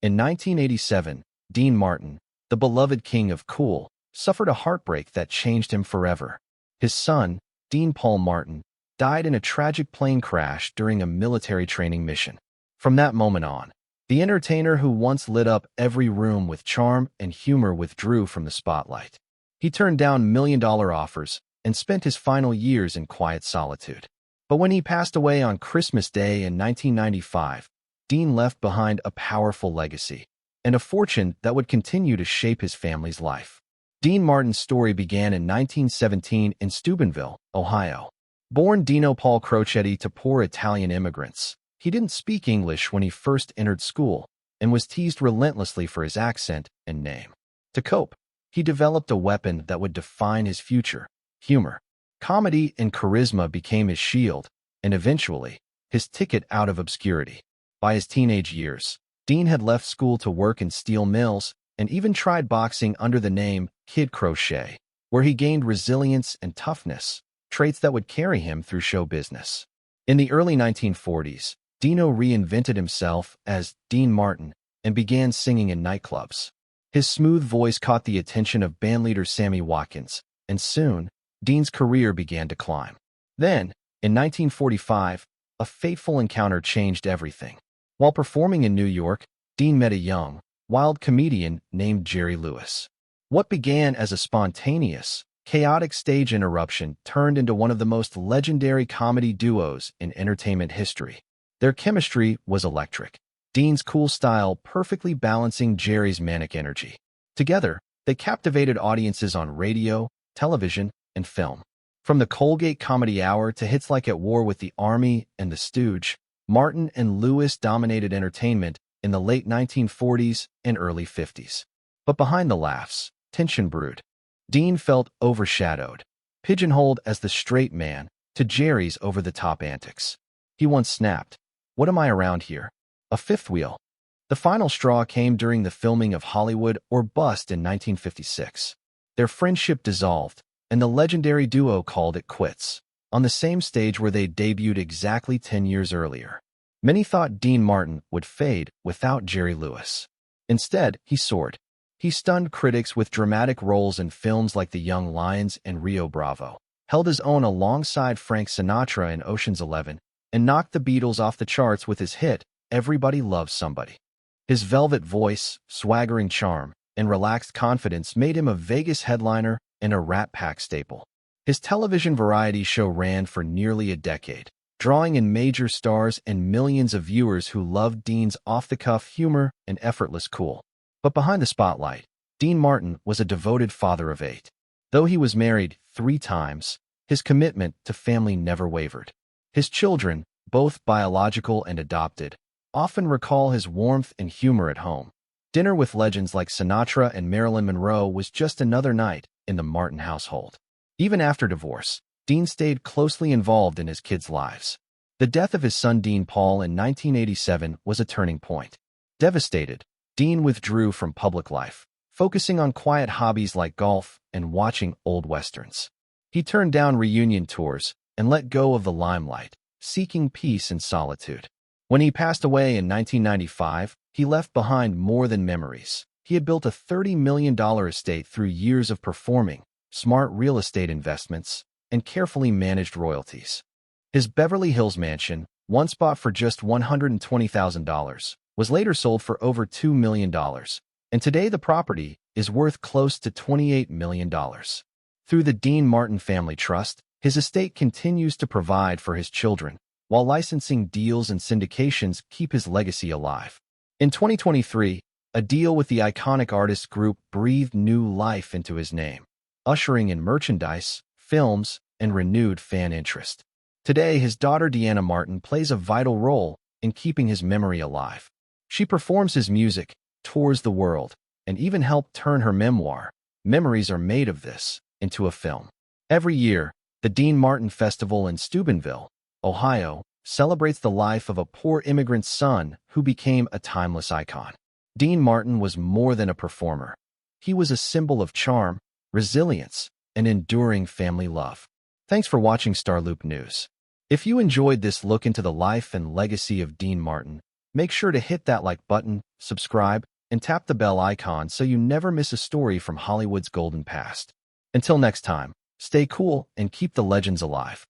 In 1987, Dean Martin, the beloved king of cool, suffered a heartbreak that changed him forever. His son, Dean Paul Martin, died in a tragic plane crash during a military training mission. From that moment on, the entertainer who once lit up every room with charm and humor withdrew from the spotlight. He turned down million-dollar offers and spent his final years in quiet solitude. But when he passed away on Christmas Day in 1995, Dean left behind a powerful legacy and a fortune that would continue to shape his family's life. Dean Martin's story began in 1917 in Steubenville, Ohio. Born Dino Paul Crocetti to poor Italian immigrants, he didn't speak English when he first entered school and was teased relentlessly for his accent and name. To cope, he developed a weapon that would define his future: humor. Comedy and charisma became his shield, and eventually, his ticket out of obscurity. By his teenage years, Dean had left school to work in steel mills and even tried boxing under the name Kid Crochet, where he gained resilience and toughness, traits that would carry him through show business. In the early 1940s, Dino reinvented himself as Dean Martin and began singing in nightclubs. His smooth voice caught the attention of bandleader Sammy Watkins, and soon, Dean's career began to climb. Then, in 1945, a fateful encounter changed everything. While performing in New York, Dean met a young, wild comedian named Jerry Lewis. What began as a spontaneous, chaotic stage interruption turned into one of the most legendary comedy duos in entertainment history. Their chemistry was electric, Dean's cool style perfectly balancing Jerry's manic energy. Together, they captivated audiences on radio, television, and film. From the Colgate Comedy Hour to hits like At War with the Army and The Stooge, Martin and Lewis dominated entertainment in the late 1940s and early 50s. But behind the laughs, tension brewed. Dean felt overshadowed, pigeonholed as the straight man to Jerry's over-the-top antics. He once snapped, "What am I around here? A fifth wheel?" The final straw came during the filming of Hollywood or Bust in 1956. Their friendship dissolved, and the legendary duo called it quits, on the same stage where they debuted exactly 10 years earlier. Many thought Dean Martin would fade without Jerry Lewis. Instead, he soared. He stunned critics with dramatic roles in films like The Young Lions and Rio Bravo, held his own alongside Frank Sinatra in Ocean's 11, and knocked the Beatles off the charts with his hit, Everybody Loves Somebody. His velvet voice, swaggering charm, and relaxed confidence made him a Vegas headliner and a Rat Pack staple. His television variety show ran for nearly a decade, drawing in major stars and millions of viewers who loved Dean's off-the-cuff humor and effortless cool. But behind the spotlight, Dean Martin was a devoted father of 8. Though he was married 3 times, his commitment to family never wavered. His children, both biological and adopted, often recall his warmth and humor at home. Dinner with legends like Sinatra and Marilyn Monroe was just another night in the Martin household. Even after divorce, Dean stayed closely involved in his kids' lives. The death of his son Dean Paul in 1987 was a turning point. Devastated, Dean withdrew from public life, focusing on quiet hobbies like golf and watching old westerns. He turned down reunion tours and let go of the limelight, seeking peace and solitude. When he passed away in 1995, he left behind more than memories. He had built a $30 million estate through years of performing, smart real estate investments, and carefully managed royalties. His Beverly Hills mansion, once bought for just $120,000, was later sold for over $2 million, and today the property is worth close to $28 million. Through the Dean Martin Family Trust, his estate continues to provide for his children, while licensing deals and syndications keep his legacy alive. In 2023, a deal with the iconic artist group breathed new life into his name, ushering in merchandise, films, and renewed fan interest. Today, his daughter Deanna Martin plays a vital role in keeping his memory alive. She performs his music, tours the world, and even helped turn her memoir, Memories Are Made of This, into a film. Every year, the Dean Martin Festival in Steubenville, Ohio, celebrates the life of a poor immigrant son who became a timeless icon. Dean Martin was more than a performer. He was a symbol of charm, resilience, and enduring family love. Thanks for watching StarLoop News. If you enjoyed this look into the life and legacy of Dean Martin, Make sure to hit that like button, subscribe, and tap the bell icon so you never miss a story from Hollywood's golden past. Until next time, stay cool and keep the legends alive.